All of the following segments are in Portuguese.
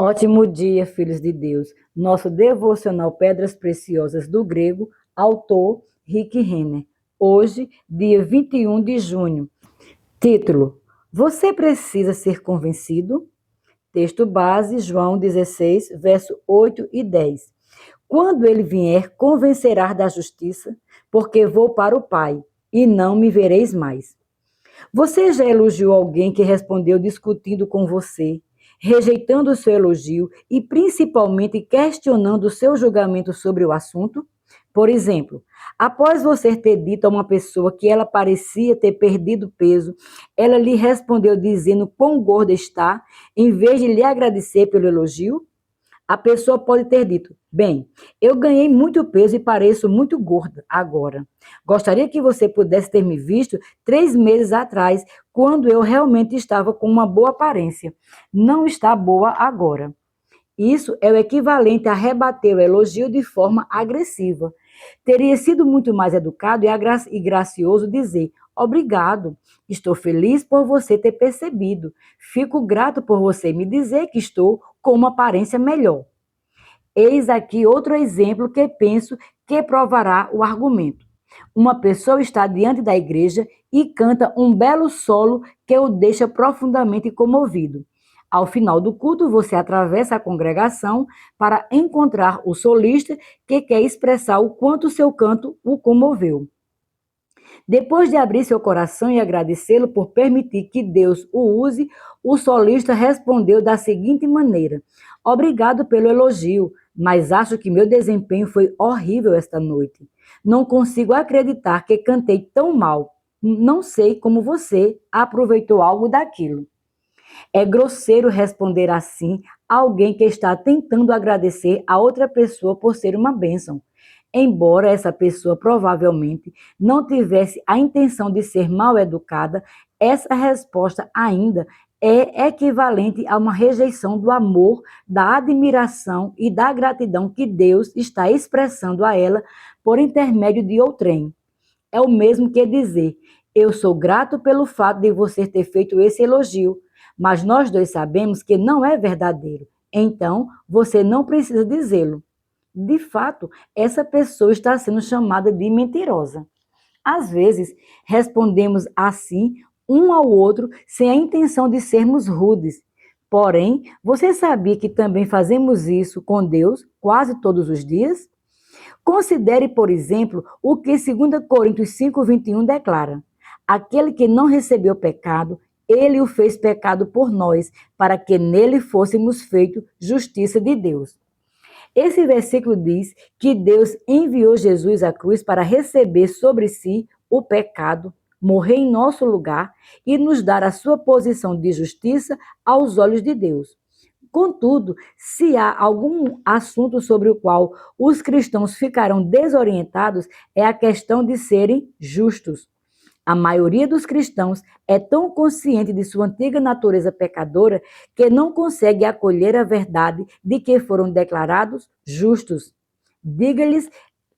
Ótimo dia, filhos de Deus. Nosso devocional Pedras Preciosas do grego, autor Rick Renner. Hoje, dia 21 de junho. Título: Você precisa ser convencido? Texto base, João 16, verso 8 e 10. Quando ele vier, convencerá da justiça, porque vou para o Pai, e não me vereis mais. Você já elogiou alguém que respondeu discutindo com você, rejeitando o seu elogio e principalmente questionando o seu julgamento sobre o assunto? Por exemplo, após você ter dito a uma pessoa que ela parecia ter perdido peso, ela lhe respondeu dizendo quão gorda está, em vez de lhe agradecer pelo elogio? A pessoa pode ter dito: bem, eu ganhei muito peso e pareço muito gorda agora. Gostaria que você pudesse ter me visto 3 meses atrás, quando eu realmente estava com uma boa aparência. Não está boa agora. Isso é o equivalente a rebater o elogio de forma agressiva. Teria sido muito mais educado e gracioso dizer: obrigado, estou feliz por você ter percebido. Fico grato por você me dizer que estou com uma aparência melhor. Eis aqui outro exemplo que penso que provará o argumento. Uma pessoa está diante da igreja e canta um belo solo que o deixa profundamente comovido. Ao final do culto, você atravessa a congregação para encontrar o solista que quer expressar o quanto seu canto o comoveu. Depois de abrir seu coração e agradecê-lo por permitir que Deus o use, o solista respondeu da seguinte maneira: obrigado pelo elogio, mas acho que meu desempenho foi horrível esta noite. Não consigo acreditar que cantei tão mal. Não sei como você aproveitou algo daquilo. É grosseiro responder assim a alguém que está tentando agradecer a outra pessoa por ser uma bênção. Embora essa pessoa provavelmente não tivesse a intenção de ser mal educada, essa resposta ainda é equivalente a uma rejeição do amor, da admiração e da gratidão que Deus está expressando a ela por intermédio de outrem. É o mesmo que dizer: eu sou grato pelo fato de você ter feito esse elogio, mas nós dois sabemos que não é verdadeiro. Então, você não precisa dizê-lo. De fato, essa pessoa está sendo chamada de mentirosa. Às vezes, respondemos assim um ao outro sem a intenção de sermos rudes. Porém, você sabia que também fazemos isso com Deus quase todos os dias? Considere, por exemplo, o que 2 Coríntios 5:21 declara: aquele que não recebeu pecado, ele o fez pecado por nós, para que nele fôssemos feitos justiça de Deus. Esse versículo diz que Deus enviou Jesus à cruz para receber sobre si o pecado, morrer em nosso lugar e nos dar a sua posição de justiça aos olhos de Deus. Contudo, se há algum assunto sobre o qual os cristãos ficarão desorientados, é a questão de serem justos. A maioria dos cristãos é tão consciente de sua antiga natureza pecadora que não consegue acolher a verdade de que foram declarados justos. Diga-lhes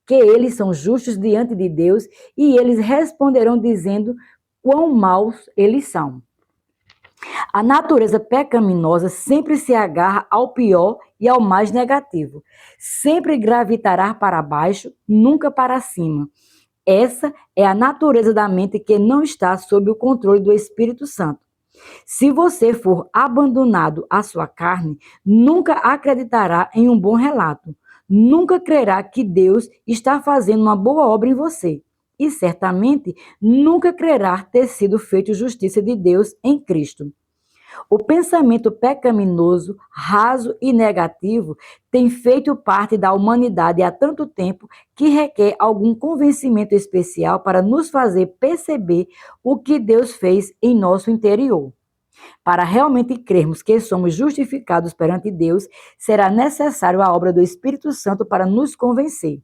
que eles são justos diante de Deus e eles responderão dizendo quão maus eles são. A natureza pecaminosa sempre se agarra ao pior e ao mais negativo. Sempre gravitará para baixo, nunca para cima. Essa é a natureza da mente que não está sob o controle do Espírito Santo. Se você for abandonado à sua carne, nunca acreditará em um bom relato. Nunca crerá que Deus está fazendo uma boa obra em você. E certamente nunca crerá ter sido feito justiça de Deus em Cristo. O pensamento pecaminoso, raso e negativo tem feito parte da humanidade há tanto tempo que requer algum convencimento especial para nos fazer perceber o que Deus fez em nosso interior. Para realmente crermos que somos justificados perante Deus, será necessário a obra do Espírito Santo para nos convencer.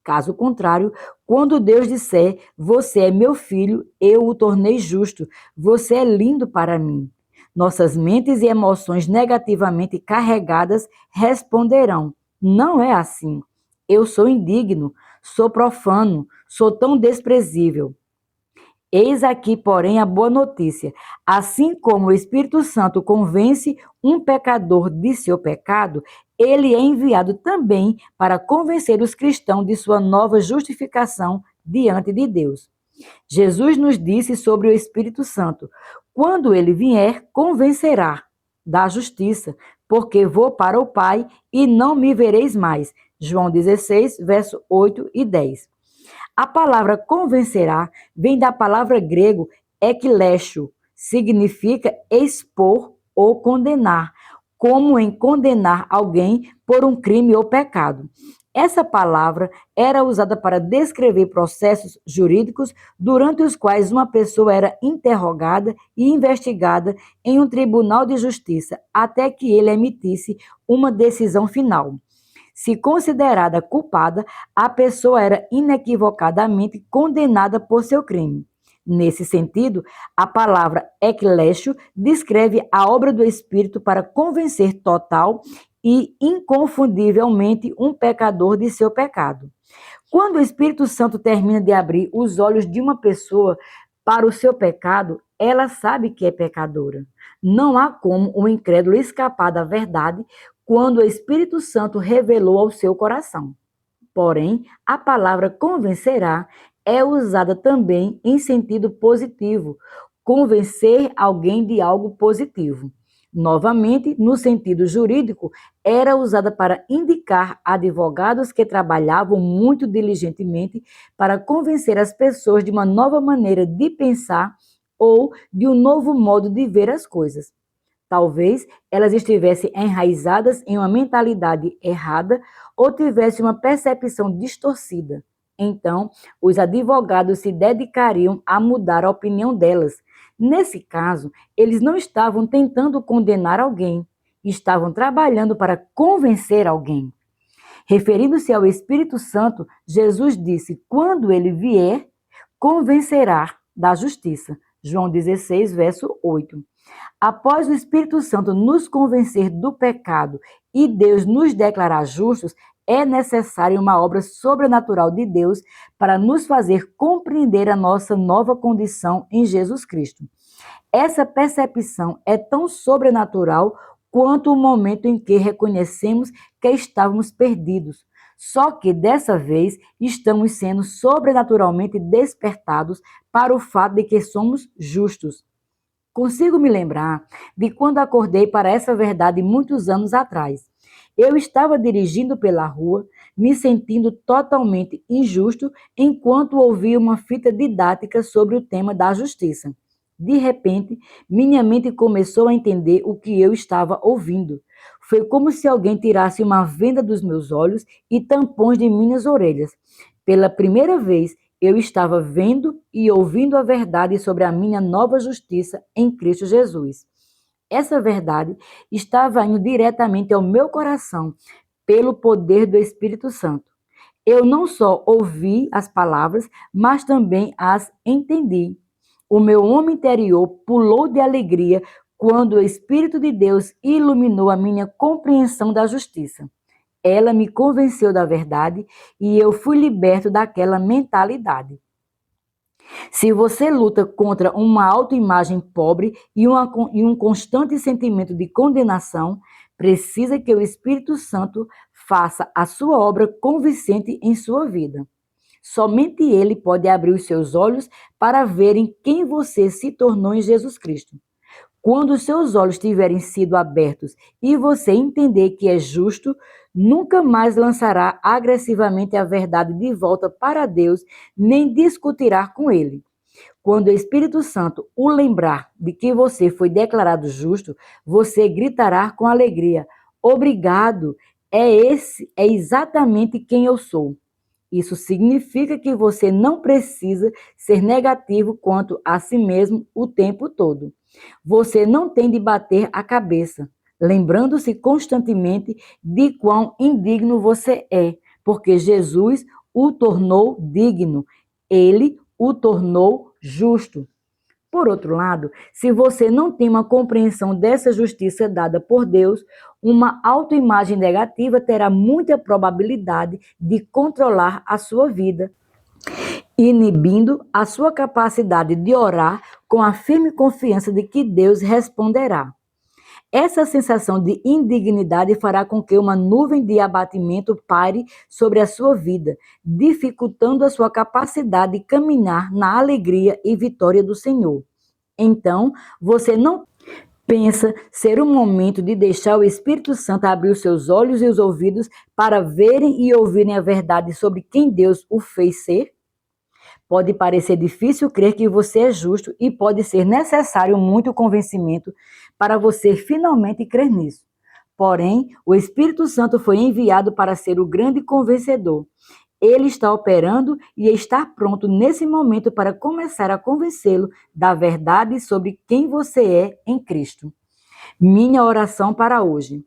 Caso contrário, quando Deus disser: você é meu filho, eu o tornei justo, você é lindo para mim, nossas mentes e emoções negativamente carregadas responderão: não é assim. Eu sou indigno, sou profano, sou tão desprezível. Eis aqui, porém, a boa notícia. Assim como o Espírito Santo convence um pecador de seu pecado, ele é enviado também para convencer os cristãos de sua nova justificação diante de Deus. Jesus nos disse sobre o Espírito Santo: quando ele vier, convencerá da justiça, porque vou para o Pai e não me vereis mais. João 16, verso 8 e 10. A palavra convencerá vem da palavra grego eklécio, significa expor ou condenar, como em condenar alguém por um crime ou pecado. Essa palavra era usada para descrever processos jurídicos durante os quais uma pessoa era interrogada e investigada em um tribunal de justiça até que ele emitisse uma decisão final. Se considerada culpada, a pessoa era inequivocadamente condenada por seu crime. Nesse sentido, a palavra eklécio descreve a obra do Espírito para convencer total e inconfundivelmente um pecador de seu pecado. Quando o Espírito Santo termina de abrir os olhos de uma pessoa para o seu pecado, ela sabe que é pecadora. Não há como o incrédulo escapar da verdade quando o Espírito Santo revelou ao seu coração. Porém, a palavra convencerá é usada também em sentido positivo, convencer alguém de algo positivo. Novamente, no sentido jurídico, era usada para indicar advogados que trabalhavam muito diligentemente para convencer as pessoas de uma nova maneira de pensar ou de um novo modo de ver as coisas. Talvez elas estivessem enraizadas em uma mentalidade errada ou tivessem uma percepção distorcida. Então, os advogados se dedicariam a mudar a opinião delas. Nesse caso, eles não estavam tentando condenar alguém, estavam trabalhando para convencer alguém. Referindo-se ao Espírito Santo, Jesus disse: quando ele vier, convencerá da justiça. João 16, verso 8. Após o Espírito Santo nos convencer do pecado e Deus nos declarar justos, é necessária uma obra sobrenatural de Deus para nos fazer compreender a nossa nova condição em Jesus Cristo. Essa percepção é tão sobrenatural quanto o momento em que reconhecemos que estávamos perdidos. Só que dessa vez estamos sendo sobrenaturalmente despertados para o fato de que somos justos. Consigo me lembrar de quando acordei para essa verdade muitos anos atrás. Eu estava dirigindo pela rua, me sentindo totalmente injusto enquanto ouvia uma fita didática sobre o tema da justiça. De repente, minha mente começou a entender o que eu estava ouvindo. Foi como se alguém tirasse uma venda dos meus olhos e tampões de minhas orelhas. Pela primeira vez, eu estava vendo e ouvindo a verdade sobre a minha nova justiça em Cristo Jesus. Essa verdade estava indo diretamente ao meu coração pelo poder do Espírito Santo. Eu não só ouvi as palavras, mas também as entendi. O meu homem interior pulou de alegria quando o Espírito de Deus iluminou a minha compreensão da justiça. Ela me convenceu da verdade e eu fui liberto daquela mentalidade. Se você luta contra uma autoimagem pobre e um constante sentimento de condenação, precisa que o Espírito Santo faça a sua obra convincente em sua vida. Somente Ele pode abrir os seus olhos para verem quem você se tornou em Jesus Cristo. Quando os seus olhos tiverem sido abertos e você entender que é justo, nunca mais lançará agressivamente a verdade de volta para Deus, nem discutirá com Ele. Quando o Espírito Santo o lembrar de que você foi declarado justo, você gritará com alegria: obrigado, é exatamente quem eu sou. Isso significa que você não precisa ser negativo quanto a si mesmo o tempo todo. Você não tem de bater a cabeça, lembrando-se constantemente de quão indigno você é, porque Jesus o tornou digno, ele o tornou justo. Por outro lado, se você não tem uma compreensão dessa justiça dada por Deus, uma autoimagem negativa terá muita probabilidade de controlar a sua vida. inibindo a sua capacidade de orar com a firme confiança de que Deus responderá. Essa sensação de indignidade fará com que uma nuvem de abatimento paire sobre a sua vida, dificultando a sua capacidade de caminhar na alegria e vitória do Senhor. Então, você não pensa ser um momento de deixar o Espírito Santo abrir os seus olhos e os ouvidos para verem e ouvirem a verdade sobre quem Deus o fez ser? Pode parecer difícil crer que você é justo e pode ser necessário muito convencimento para você finalmente crer nisso. Porém, o Espírito Santo foi enviado para ser o grande convencedor. Ele está operando e está pronto nesse momento para começar a convencê-lo da verdade sobre quem você é em Cristo. Minha oração para hoje.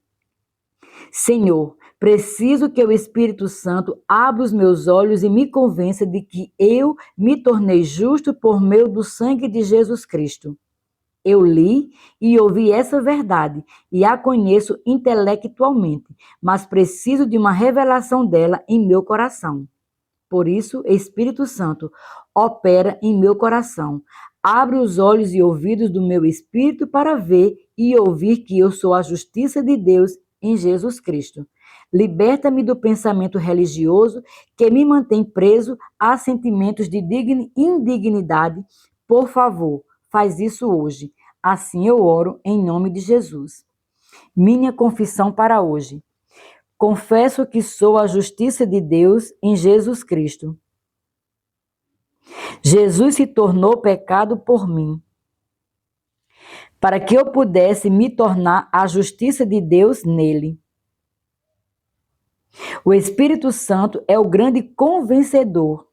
Senhor, preciso que o Espírito Santo abra os meus olhos e me convença de que eu me tornei justo por meio do sangue de Jesus Cristo. Eu li e ouvi essa verdade e a conheço intelectualmente, mas preciso de uma revelação dela em meu coração. Por isso, Espírito Santo, opera em meu coração. Abre os olhos e ouvidos do meu espírito para ver e ouvir que eu sou a justiça de Deus em Jesus Cristo. Liberta-me do pensamento religioso que me mantém preso a sentimentos de indignidade. Por favor, faz isso hoje. Assim eu oro em nome de Jesus. Minha confissão para hoje. Confesso que sou a justiça de Deus em Jesus Cristo. Jesus se tornou pecado por mim, para que eu pudesse me tornar a justiça de Deus nele. O Espírito Santo é o grande convencedor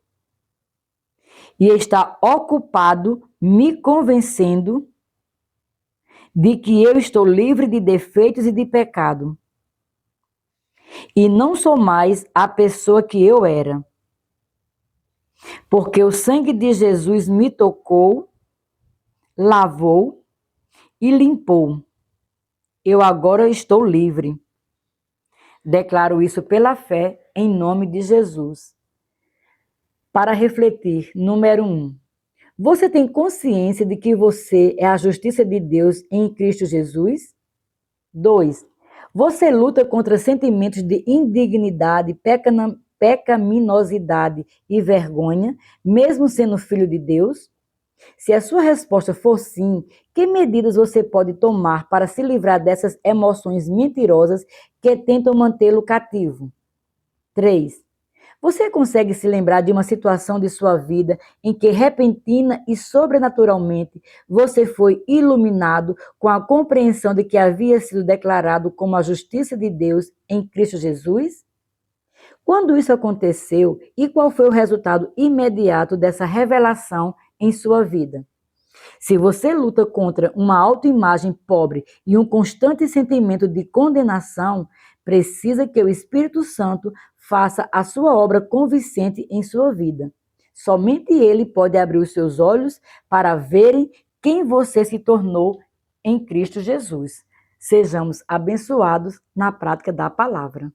e está ocupado me convencendo de que eu estou livre de defeitos e de pecado. E não sou mais a pessoa que eu era. Porque o sangue de Jesus me tocou, lavou e limpou. Eu agora estou livre. Declaro isso pela fé, em nome de Jesus. Para refletir, número 1. Você tem consciência de que você é a justiça de Deus em Cristo Jesus? 2. Você luta contra sentimentos de indignidade, pecaminosidade e vergonha, mesmo sendo filho de Deus? Se a sua resposta for sim, que medidas você pode tomar para se livrar dessas emoções mentirosas que tentam mantê-lo cativo? 3. Você consegue se lembrar de uma situação de sua vida em que repentina e sobrenaturalmente você foi iluminado com a compreensão de que havia sido declarado como a justiça de Deus em Cristo Jesus? Quando isso aconteceu e qual foi o resultado imediato dessa revelação em sua vida? Se você luta contra uma autoimagem pobre e um constante sentimento de condenação, precisa que o Espírito Santo faça a sua obra convincente em sua vida. Somente Ele pode abrir os seus olhos para verem quem você se tornou em Cristo Jesus. Sejamos abençoados na prática da palavra.